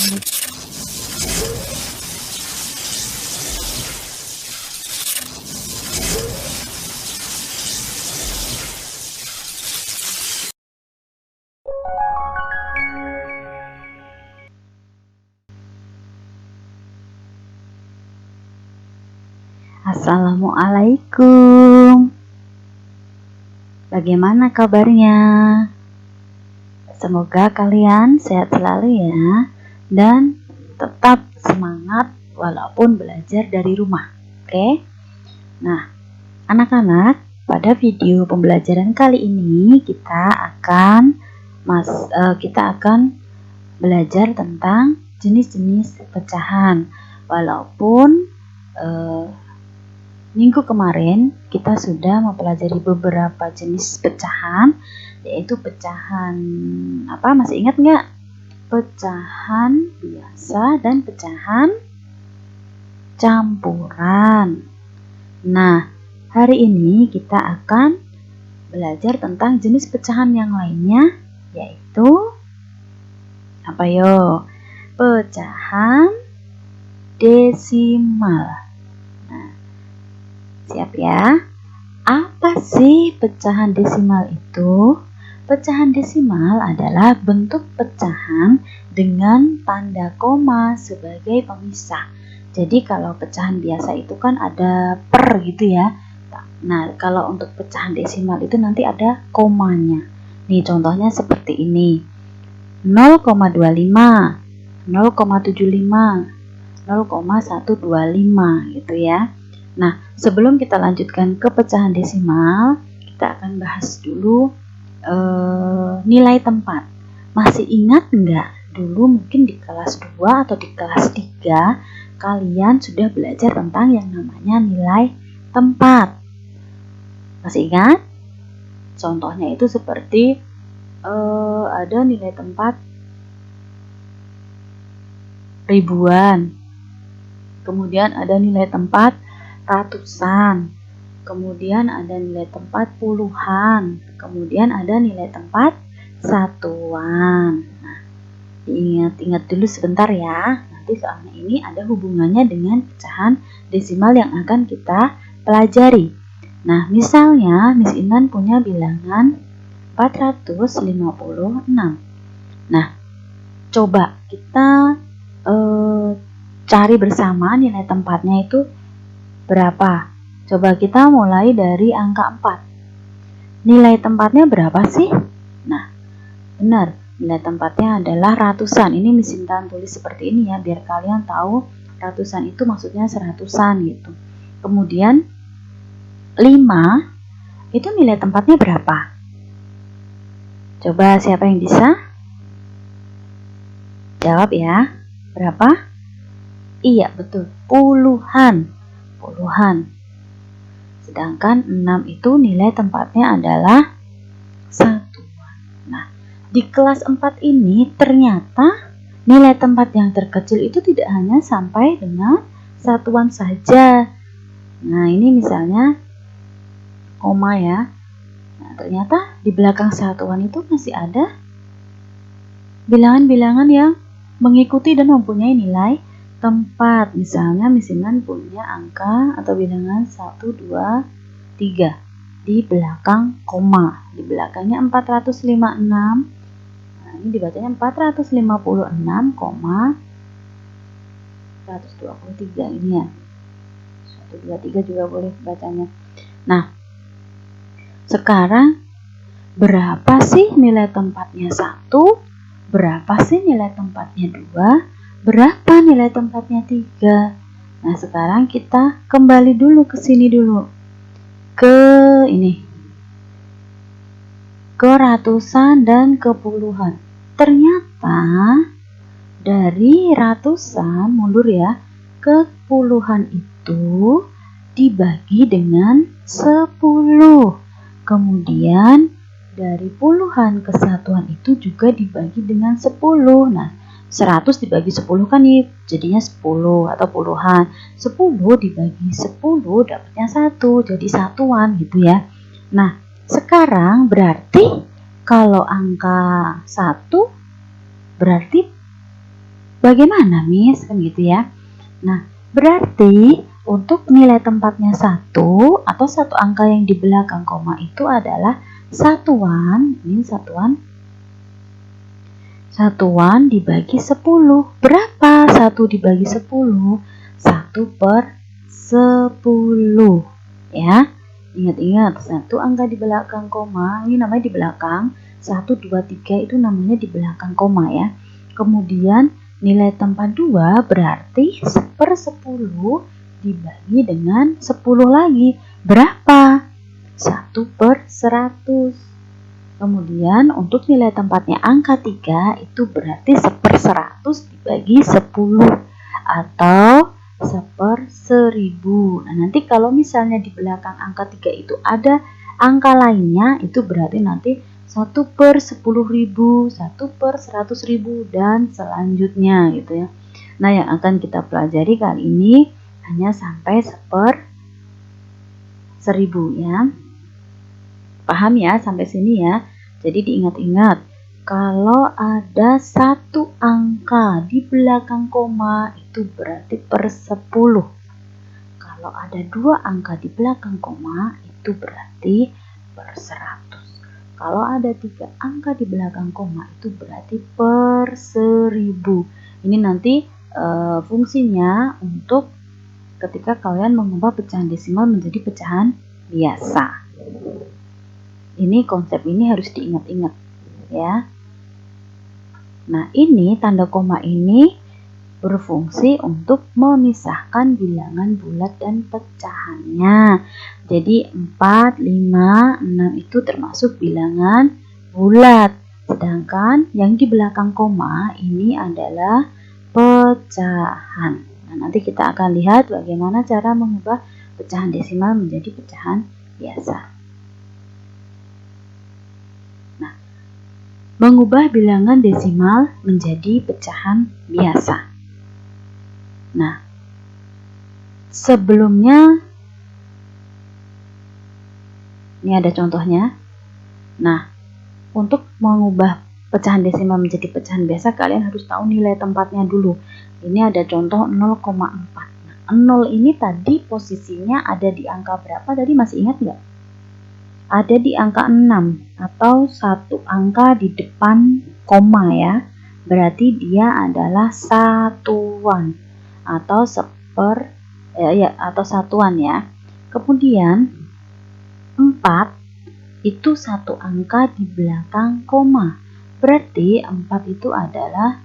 Assalamualaikum. Bagaimana kabarnya? Semoga kalian sehat selalu ya, dan tetap semangat walaupun belajar dari rumah. Oke? Nah, anak-anak, pada video pembelajaran kali ini kita akan belajar tentang jenis-jenis pecahan. Walaupun minggu kemarin kita sudah mempelajari beberapa jenis pecahan, yaitu pecahan apa, masih ingat nggak? Pecahan biasa dan pecahan campuran. Nah, hari ini kita akan belajar tentang jenis pecahan yang lainnya, yaitu apa yo? Pecahan desimal. Siap ya? Apa sih pecahan desimal itu? Pecahan desimal adalah bentuk pecahan dengan tanda koma sebagai pemisah. Jadi kalau pecahan biasa itu kan ada per gitu ya. Nah, kalau untuk pecahan desimal itu nanti ada komanya. Nih contohnya seperti ini. 0,25, 0,75, 0,125 gitu ya. Nah, sebelum kita lanjutkan ke pecahan desimal, kita akan bahas dulu nilai tempat. Masih ingat nggak? Dulu mungkin di kelas 2 atau di kelas 3, kalian sudah belajar tentang yang namanya nilai tempat. Masih ingat? Contohnya itu seperti ada nilai tempat ribuan, kemudian ada nilai tempat ratusan, kemudian ada nilai tempat puluhan, kemudian ada nilai tempat satuan. Nah, ingat dulu sebentar ya, nanti soalnya ini ada hubungannya dengan pecahan desimal yang akan kita pelajari. Nah, misalnya Miss Intan punya bilangan 456. Nah, coba kita cari bersama nilai tempatnya itu berapa? Coba kita mulai dari angka 4. Nilai tempatnya berapa sih? Nah, benar, nilai tempatnya adalah ratusan. Ini Miss Intan tulis seperti ini ya, biar kalian tahu ratusan itu maksudnya seratusan gitu. Kemudian 5 itu nilai tempatnya berapa? Coba siapa yang bisa? Jawab ya. Berapa? Iya, betul. Puluhan. Sedangkan 6 itu nilai tempatnya adalah satuan. Nah, di kelas 4 ini ternyata nilai tempat yang terkecil itu tidak hanya sampai dengan satuan saja. Nah, ini misalnya koma ya. Nah, ternyata di belakang satuan itu masih ada bilangan-bilangan yang mengikuti dan mempunyai nilai tempat. Misalnya Miss Intan punya angka atau bilangan 1, 2, 3 di belakang koma. Di belakangnya 456. Nah, ini dibacanya 456,123 ini ya. 1, 2, 3 juga boleh bacanya. Nah, sekarang berapa sih nilai tempatnya 1? Berapa sih nilai tempatnya 2? Berapa nilai tempatnya 3? Nah, sekarang kita kembali dulu ke sini dulu. Ke ratusan dan ke puluhan. Ternyata dari ratusan mundur ya, ke puluhan itu dibagi dengan 10. Kemudian dari puluhan ke satuan itu juga dibagi dengan 10. Nah, 100 dibagi 10 kan nih jadinya 10 atau puluhan. 10 dibagi 10 dapatnya 1, jadi satuan gitu ya. Nah, sekarang berarti kalau angka 1 berarti Bagaimana, Miss? Kan gitu ya. Nah, berarti untuk nilai tempatnya 1 atau satu angka yang di belakang koma itu adalah satuan. Ini satuan dibagi 10. Berapa 1 dibagi 10? 1/10. Ya. Ingat-ingat, satu angka di belakang koma, ini namanya di belakang. 1, 2, 3 itu namanya di belakang koma ya. Kemudian nilai tempat 2 berarti 1/10 dibagi dengan 10 lagi. Berapa? 1/100. Kemudian untuk nilai tempatnya angka 3 itu berarti 1/100 dibagi 10 atau 1/1000. Nah, nanti kalau misalnya di belakang angka 3 itu ada angka lainnya, itu berarti nanti 1/10.000, 1/100.000 dan selanjutnya gitu ya. Nah, yang akan kita pelajari kali ini hanya sampai 1/1000 ya. Paham ya sampai sini ya. Jadi diingat-ingat, kalau ada satu angka di belakang koma itu berarti per 10. Kalau ada 2 angka di belakang koma itu berarti per 100. Kalau ada 3 angka di belakang koma itu berarti per 1000. Ini nanti fungsinya untuk ketika kalian mengubah pecahan desimal menjadi pecahan biasa. Ini konsep ini harus diingat-ingat ya. Nah, ini tanda koma ini berfungsi untuk memisahkan bilangan bulat dan pecahannya. Jadi 4, 5, 6 itu termasuk bilangan bulat. Sedangkan yang di belakang koma ini adalah pecahan. Nah, nanti kita akan lihat bagaimana cara mengubah pecahan desimal menjadi pecahan biasa. Mengubah bilangan desimal menjadi pecahan biasa. Nah, sebelumnya ini ada contohnya. Nah, untuk mengubah pecahan desimal menjadi pecahan biasa, kalian harus tahu nilai tempatnya dulu. Ini ada contoh 0,4. Nah, 0 ini tadi posisinya ada di angka berapa? Tadi masih ingat nggak? Ada di angka 6 atau satu angka di depan koma ya. Berarti dia adalah satuan atau atau satuan ya. Kemudian 4 itu satu angka di belakang koma. Berarti 4 itu adalah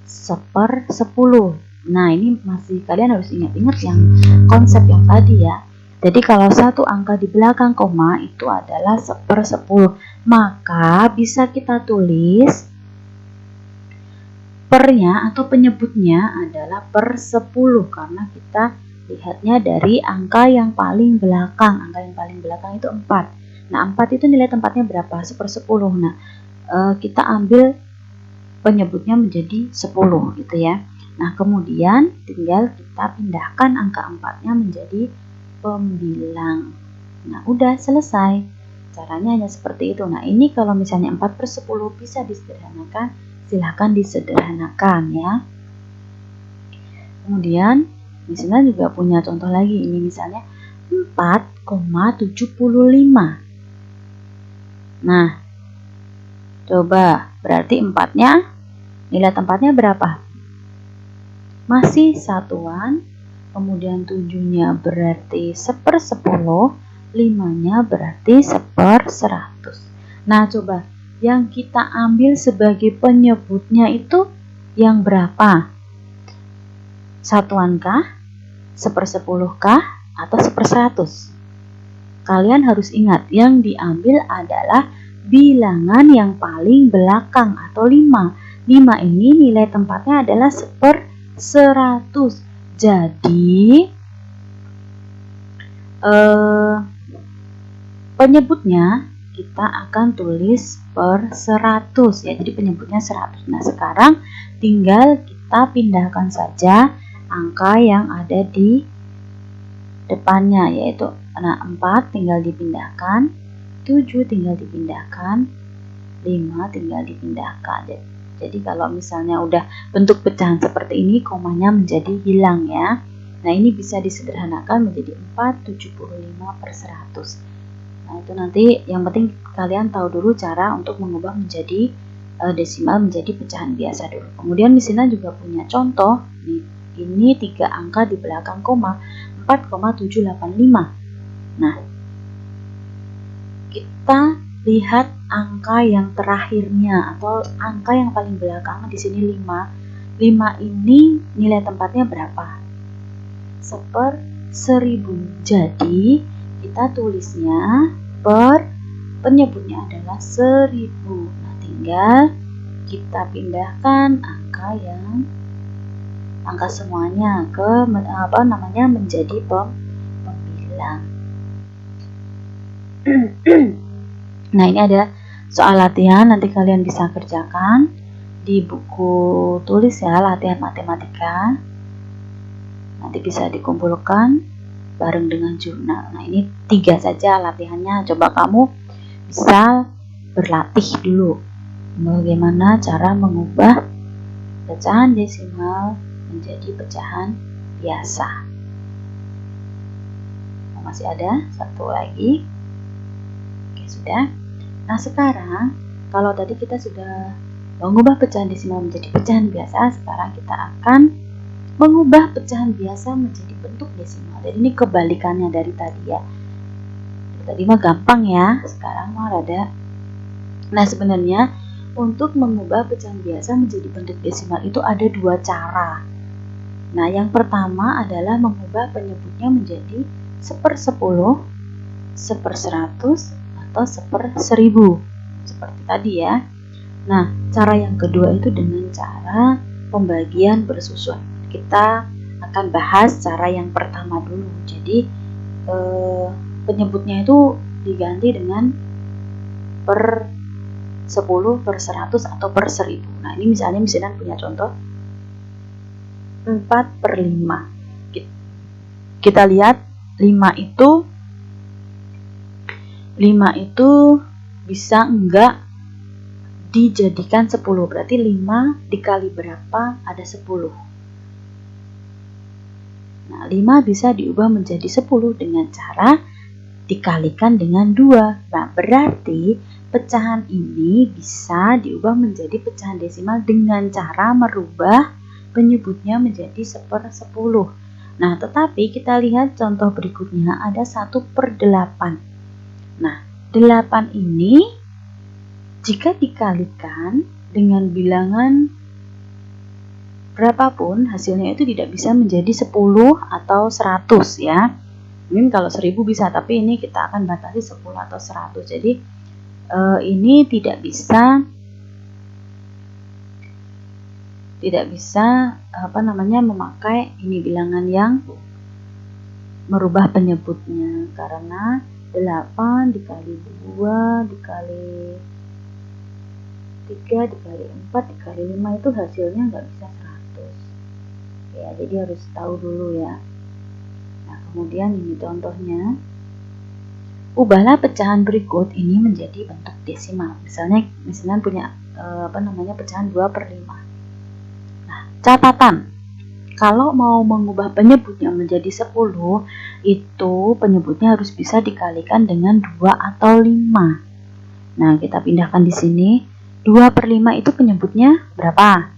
1/10. Nah, ini masih kalian harus ingat-ingat yang konsep yang tadi ya. Jadi kalau satu angka di belakang koma itu adalah 1/10, maka bisa kita tulis pernya atau penyebutnya adalah per 10 karena kita lihatnya dari angka yang paling belakang. Angka yang paling belakang itu 4. Nah, 4 itu nilai tempatnya berapa? 1/10. Nah, kita ambil penyebutnya menjadi 10 gitu ya. Nah, kemudian tinggal kita pindahkan angka 4-nya menjadi pembilang. Nah, udah selesai. Caranya hanya seperti itu. Nah, ini kalau misalnya 4/10 bisa disederhanakan, silahkan disederhanakan ya. Kemudian misalnya juga punya contoh lagi. Ini misalnya 4,75. Nah, coba berarti 4-nya nilai tempatnya berapa? Masih satuan. Kemudian 7-nya berarti 1/10, 5-nya berarti 1/100. Nah, coba yang kita ambil sebagai penyebutnya itu yang berapa? Satuankah? 1/10kah? Atau 1/100? Kalian harus ingat, yang diambil adalah bilangan yang paling belakang atau 5. 5 ini nilai tempatnya adalah 1/100. Jadi penyebutnya kita akan tulis per 100 ya. Jadi penyebutnya 100. Nah, sekarang tinggal kita pindahkan saja angka yang ada di depannya, yaitu 4 tinggal dipindahkan, 7 tinggal dipindahkan, 5 tinggal dipindahkan. Jadi kalau misalnya udah bentuk pecahan seperti ini, komanya menjadi hilang ya. Nah, ini bisa disederhanakan menjadi 4/75/100. Nah, itu nanti yang penting kalian tahu dulu cara untuk mengubah menjadi desimal menjadi pecahan biasa dulu. Kemudian di sini juga punya contoh. Ini 3 angka di belakang koma, 4,785. Nah, kita lihat angka yang terakhirnya atau angka yang paling belakang di sini 5. 5 ini nilai tempatnya berapa? 1/1000. Jadi kita tulisnya penyebutnya adalah 1000. Nah, tinggal kita pindahkan angka semuanya ke menjadi pembilang. Nah, ini ada soal latihan, nanti kalian bisa kerjakan di buku tulis ya, latihan matematika. Nanti bisa dikumpulkan bareng dengan jurnal. Nah, ini 3 saja latihannya. Coba kamu bisa berlatih dulu bagaimana cara mengubah pecahan desimal menjadi pecahan biasa. Masih ada satu lagi. Oke, sudah. Nah, sekarang kalau tadi kita sudah mengubah pecahan desimal menjadi pecahan biasa, sekarang kita akan mengubah pecahan biasa menjadi bentuk desimal. Jadi ini kebalikannya dari tadi ya. Tadi mah gampang ya, sekarang mah rada. Nah, sebenarnya untuk mengubah pecahan biasa menjadi bentuk desimal itu ada 2 cara. Nah, yang pertama adalah mengubah penyebutnya menjadi 1/10, 1/100, atau 1/1000. Seperti tadi ya. Nah, cara yang kedua itu dengan cara pembagian bersusun. Kita akan bahas cara yang pertama dulu. Jadi, penyebutnya itu diganti dengan 1/10, 1/100, atau 1/1000. Nah, ini misalnya punya contoh 4/5. Kita lihat 5 itu bisa enggak dijadikan 10. Berarti 5 dikali berapa ada 10. Nah, 5 bisa diubah menjadi 10 dengan cara dikalikan dengan 2. Nah, berarti pecahan ini bisa diubah menjadi pecahan desimal dengan cara merubah penyebutnya menjadi 1/10. Nah, tetapi kita lihat contoh berikutnya ada 1/8. Nah, 8 ini jika dikalikan dengan bilangan berapapun, hasilnya itu tidak bisa menjadi 10 atau 100 ya. Mungkin kalau 1000 bisa, tapi ini kita akan batasi 10 atau 100. Jadi ini tidak bisa memakai ini bilangan yang merubah penyebutnya, karena 8 dikali 2 dikali 3 dikali 4 dikali 5 itu hasilnya nggak bisa 100 ya, jadi harus tahu dulu ya. Nah, kemudian ini contohnya, ubahlah pecahan berikut ini menjadi bentuk desimal. Misalnya punya pecahan 2/5. Nah, catatan, kalau mau mengubah penyebutnya menjadi 10, itu penyebutnya harus bisa dikalikan dengan 2 atau 5. Nah, kita pindahkan di sini. 2/5 itu penyebutnya berapa?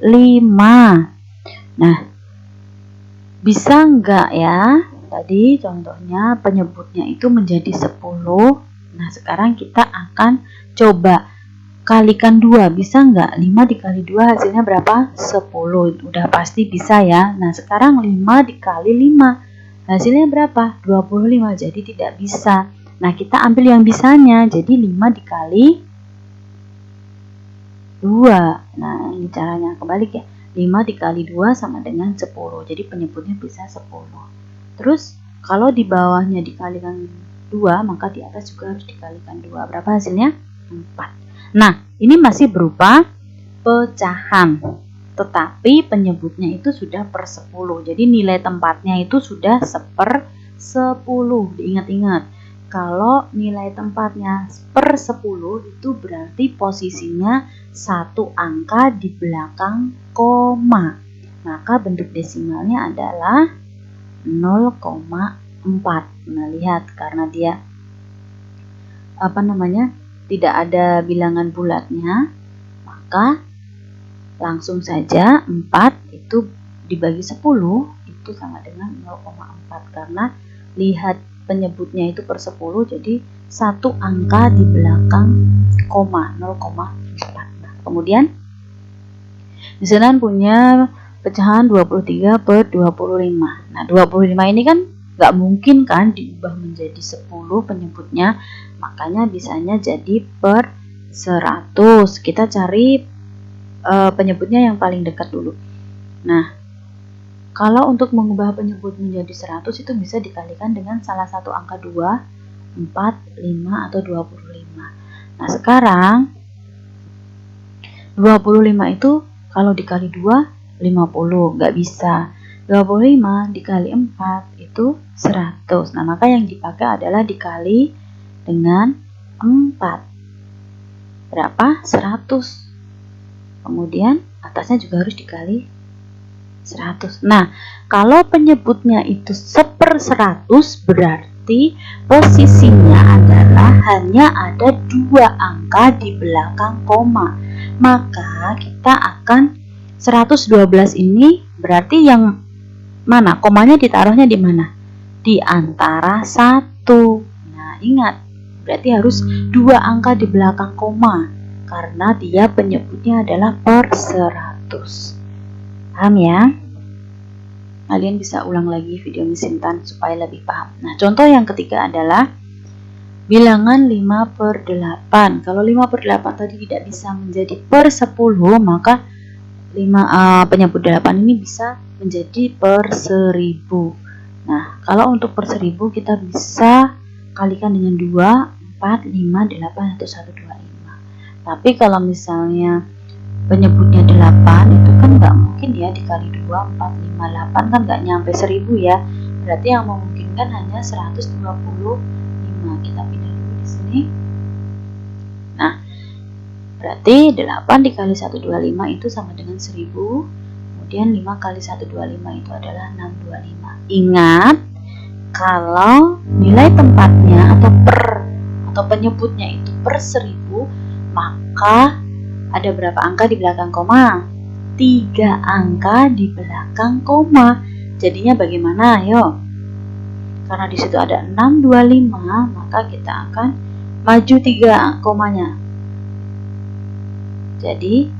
5. Nah, bisa enggak ya? Tadi contohnya penyebutnya itu menjadi 10. Nah, sekarang kita akan coba kalikan 2. Bisa enggak? 5 dikali 2 hasilnya berapa? 10. Udah pasti bisa ya. Nah, sekarang 5 dikali 5 hasilnya berapa? 25. Jadi tidak bisa. Nah, kita ambil yang bisanya. Jadi 5 dikali 2. Nah, ini caranya kebalik ya. 5 dikali 2 sama dengan 10. Jadi penyebutnya bisa 10. Terus kalau di bawahnya dikalikan 2, maka di atas juga harus dikalikan 2. Berapa hasilnya? 4. Nah, ini masih berupa pecahan. Tetapi penyebutnya itu sudah 1/10. Jadi nilai tempatnya itu sudah 1/10. Diingat-ingat. Kalau nilai tempatnya per 10 itu berarti posisinya satu angka di belakang koma. Maka bentuk desimalnya adalah 0,4. Nah, lihat karena dia tidak ada bilangan bulatnya, maka langsung saja 4 itu dibagi 10 itu sama dengan 0,4 karena lihat penyebutnya itu per 10, jadi satu angka di belakang koma 0,4. Nah, kemudian misalnya punya pecahan 23 per 25. Nah, 25 ini kan nggak mungkin kan diubah menjadi 10 penyebutnya, makanya bisanya jadi per 100. Kita cari penyebutnya yang paling dekat dulu. Nah, kalau untuk mengubah penyebut menjadi 100 itu bisa dikalikan dengan salah satu angka 2, 4, 5, atau 25. Nah, sekarang 25 itu kalau dikali 2, 50. Nggak bisa. 25 dikali 4 itu 100. Nah, maka yang dipakai adalah dikali dengan 4. Berapa? 100. Kemudian atasnya juga harus dikali 100. Nah, kalau penyebutnya itu 1/100 berarti posisinya adalah hanya ada 2 angka di belakang koma. Maka kita akan 112 ini berarti yang mana? Komanya ditaruhnya di mana? Di antara 1. Nah, ingat, berarti harus 2 angka di belakang koma karena dia penyebutnya adalah per 100. Paham ya? Kalian bisa ulang lagi video Miss Intan supaya lebih paham. Nah, contoh yang ketiga adalah bilangan 5/8. Kalau 5/8 tadi tidak bisa menjadi per 10, maka penyebut 8 ini bisa menjadi per 1000. Nah, kalau untuk per 1000 kita bisa kalikan dengan 2, 4, 5, 8, atau 125. Tapi kalau misalnya penyebutnya 8 itu kan nggak mungkin ya dikali 2, 4, 5, 8 kan nggak nyampe 1000 ya. Berarti yang memungkinkan hanya 125. Kita pindah dulu di sini. Nah, berarti 8 dikali 125 itu sama dengan 1000. Kemudian 5 kali 125 itu adalah 625. Ingat, kalau nilai tempatnya atau penyebutnya itu per 1000, maka ada berapa angka di belakang koma? 3 angka di belakang koma. Jadinya bagaimana? Ayo. Karena di situ ada 625, maka kita akan maju 3 komanya. Jadi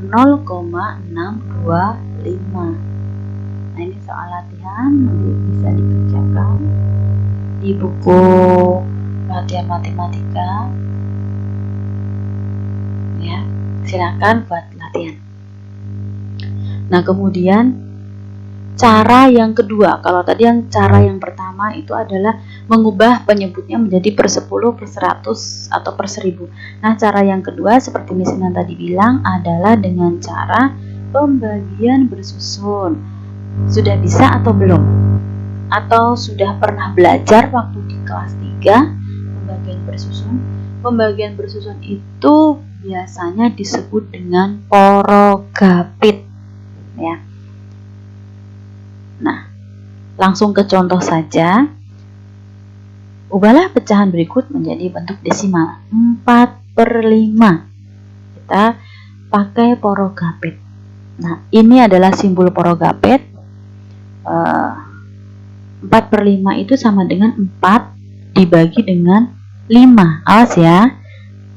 0,625. Nah, ini soal latihan, nanti bisa dikerjakan di buku latihan matematika. Ya, silakan buat latihan. Nah, kemudian cara yang kedua, kalau tadi cara yang pertama itu adalah mengubah penyebutnya menjadi per 10, per 100, atau per 1000. Nah, cara yang kedua seperti Miss Intan tadi bilang adalah dengan cara pembagian bersusun. Sudah bisa atau belum? Atau sudah pernah belajar waktu di kelas 3 pembagian bersusun? Pembagian bersusun itu biasanya disebut dengan porogapit, ya. Nah, langsung ke contoh saja. Ubahlah pecahan berikut menjadi bentuk desimal 4/5. Kita pakai porogapit. Nah, ini adalah simbol porogapit. 4/5 itu sama dengan 4 dibagi dengan 5. Awas ya,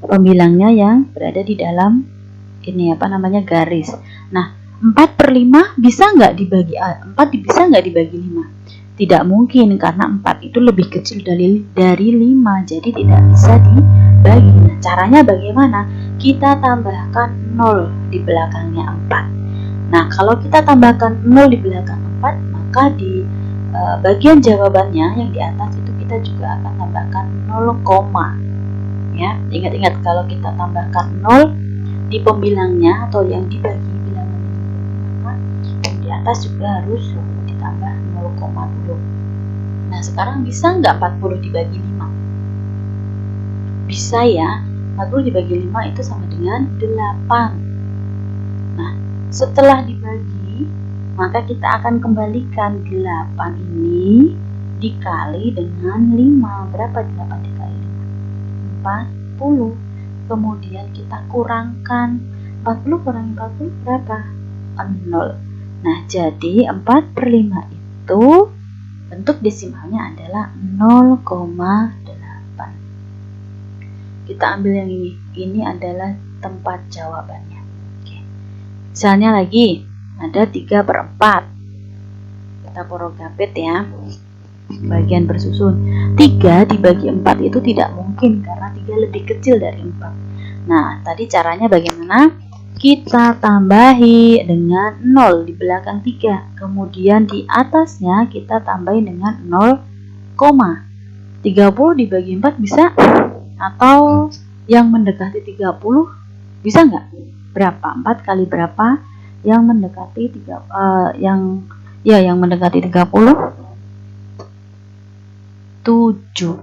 pembilangnya yang berada di dalam ini garis. Nah, 4/5 bisa nggak dibagi 4 bisa nggak dibagi 5? Tidak mungkin karena 4 itu lebih kecil dari 5, jadi tidak bisa dibagi. Nah, caranya bagaimana? Kita tambahkan 0 di belakangnya 4. Nah, kalau kita tambahkan 0 di belakang 4, maka di bagian jawabannya yang di atas itu kita juga akan tambahkan 0, ya. Ingat-ingat kalau kita tambahkan 0 di pembilangnya atau yang dibagi bilangan ini, maka yang di atas juga harus ditambah 0,2. Nah, sekarang bisa nggak 40 dibagi 5? bisa ya, 40 dibagi 5 itu sama dengan 8. Nah, setelah dibagi, maka kita akan kembalikan 8 ini dikali dengan 5. Berapa 8 dikali 5? 40. Kemudian kita kurangkan 40 kurangi 40 berapa? 0. Nah, jadi 4/5 itu bentuk desimalnya adalah 0,8. Kita ambil yang ini. Ini adalah tempat jawabannya. Oke. Misalnya lagi, ada 3/4. Kita porogapit ya. Bagian bersusun. 3 dibagi 4 itu tidak mungkin karena 3 lebih kecil dari 4. Nah, tadi caranya bagaimana? Kita tambahi dengan 0 di belakang 3. Kemudian di atasnya kita tambahin dengan 0, 30 dibagi 4 bisa? Atau yang mendekati 30 bisa nggak? Berapa? 4 kali berapa? Yang mendekati 3 yang mendekati 30? 7.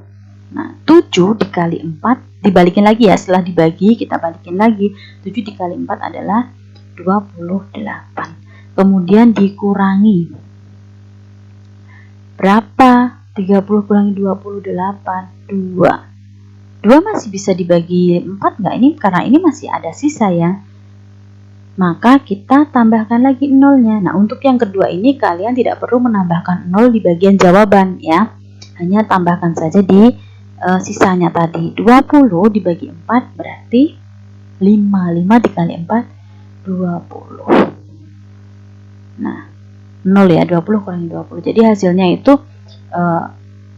Nah, 7 dikali 4 dibalikin lagi ya, setelah dibagi kita balikin lagi. 7 dikali 4 adalah 28. Kemudian dikurangi. Berapa? 30 kurangi 28, 2. 2 masih bisa dibagi 4 nggak? Ini karena ini masih ada sisa ya. Maka kita tambahkan lagi nolnya. Nah, untuk yang kedua ini kalian tidak perlu menambahkan 0 di bagian jawaban ya. Hanya tambahkan saja di sisanya tadi. 20 dibagi 4 berarti 5. 5 dikali 4, 20. Nah, 0 ya, 20 kurangi 20. Jadi hasilnya itu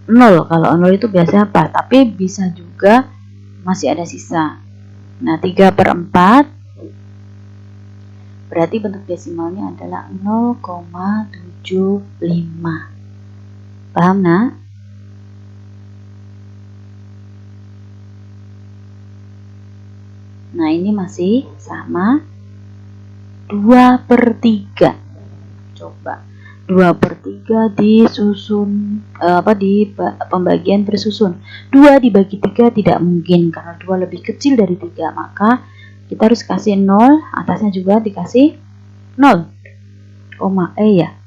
0. Kalau 0 itu biasanya apa? Tapi bisa juga masih ada sisa. Nah, 3/4 berarti bentuk desimalnya adalah 0,75. Paham nak? Nah, ini masih sama 2/3. Coba 2/3 disusun di pembagian bersusun. 2 dibagi 3 tidak mungkin karena 2 lebih kecil dari 3, maka kita harus kasih 0, atasnya juga dikasih 0. Ya.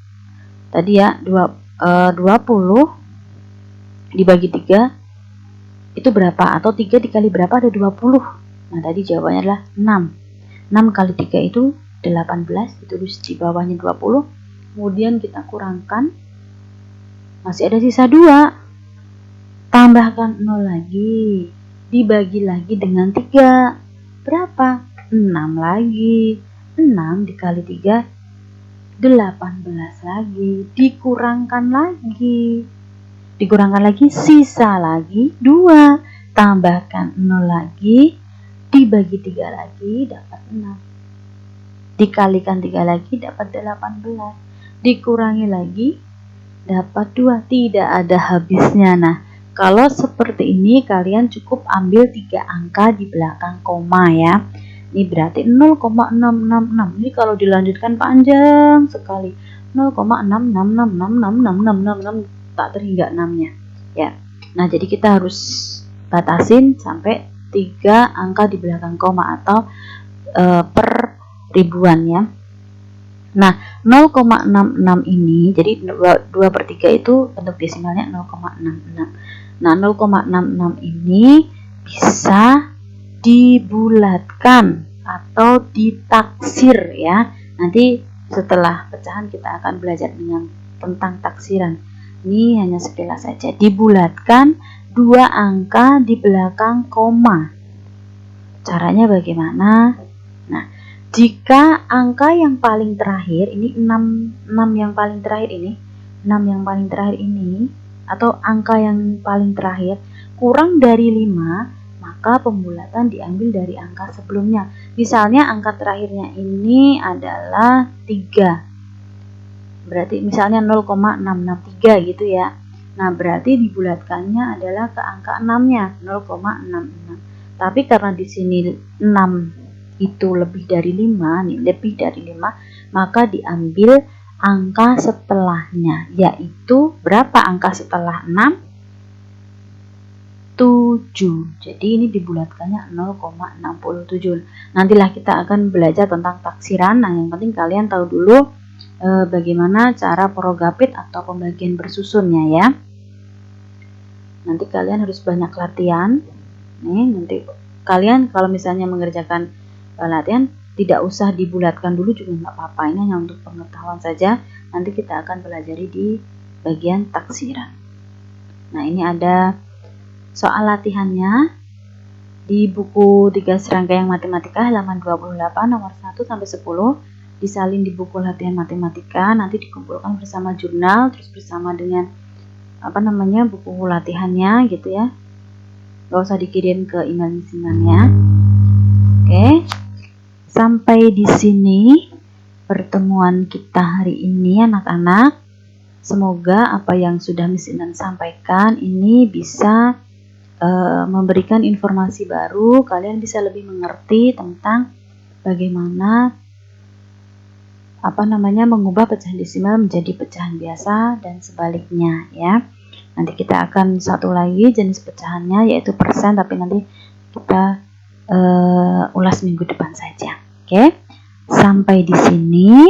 Tadi ya 20 dibagi 3 itu berapa? Atau 3 dikali berapa? Ada 20. Nah, tadi jawabannya adalah 6. 6 kali 3 itu 18, ditulis di bawahnya 20. Kemudian kita kurangkan, masih ada sisa 2. Tambahkan 0 lagi, dibagi lagi dengan 3. Berapa? 6 lagi. 6 dikali 3, 18 lagi. Dikurangkan lagi. Sisa lagi 2. Tambahkan 0 lagi, dibagi 3 lagi, dapat 6. Dikalikan 3 lagi, dapat 18. Dikurangi lagi, dapat 2. Tidak ada habisnya. Nah, kalau seperti ini kalian cukup ambil 3 angka di belakang koma ya. Ini berarti 0,666. Ini kalau dilanjutkan panjang sekali. 0,6666666 tak terhingga 6-nya ya. Nah, jadi kita harus batasin sampai 3 angka di belakang koma atau per ribuan ya. Nah, 0,66 ini jadi 2/3 itu bentuk desimalnya 0,66. Nah, 0,66 ini bisa dibulatkan atau ditaksir ya. Nanti setelah pecahan kita akan belajar tentang taksiran. Ini hanya sekilas saja. Dibulatkan 2 angka di belakang koma. Caranya bagaimana? Nah, jika angka yang paling terakhir ini 6 yang paling terakhir ini, 6 yang paling terakhir ini atau angka yang paling terakhir kurang dari 5, maka pembulatan diambil dari angka sebelumnya. Misalnya angka terakhirnya ini adalah 3. Berarti misalnya 0,663 gitu ya. Nah, berarti dibulatkannya adalah ke angka 6-nya, 0,66. Tapi karena di sini 6 itu lebih dari 5, maka diambil angka setelahnya, yaitu berapa angka setelah 6? Jadi ini dibulatkannya 0,67. Nantilah kita akan belajar tentang taksiran. Nah, yang penting kalian tahu dulu bagaimana cara porogapit atau pembagian bersusunnya ya. Nanti kalian harus banyak latihan. Nih, nanti kalian kalau misalnya mengerjakan latihan tidak usah dibulatkan dulu juga nggak apa-apa. Ini hanya untuk pengetahuan saja. Nanti kita akan pelajari di bagian taksiran. Nah, ini ada soal latihannya di buku 3 serangkaian matematika halaman 28 nomor 1 sampai 10 disalin di buku latihan matematika, nanti dikumpulkan bersama jurnal terus bersama dengan buku latihannya gitu ya. Gak usah dikirim ke email misimannya. Oke. Sampai di sini pertemuan kita hari ini anak-anak. Semoga apa yang sudah Miss Inan sampaikan ini bisa memberikan informasi baru, kalian bisa lebih mengerti tentang bagaimana mengubah pecahan desimal menjadi pecahan biasa dan sebaliknya ya. Nanti kita akan satu lagi jenis pecahannya yaitu persen, tapi nanti kita ulas minggu depan saja. Oke. Sampai di sini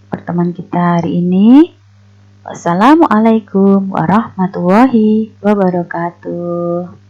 pertemuan kita hari ini. Wassalamualaikum warahmatullahi wabarakatuh.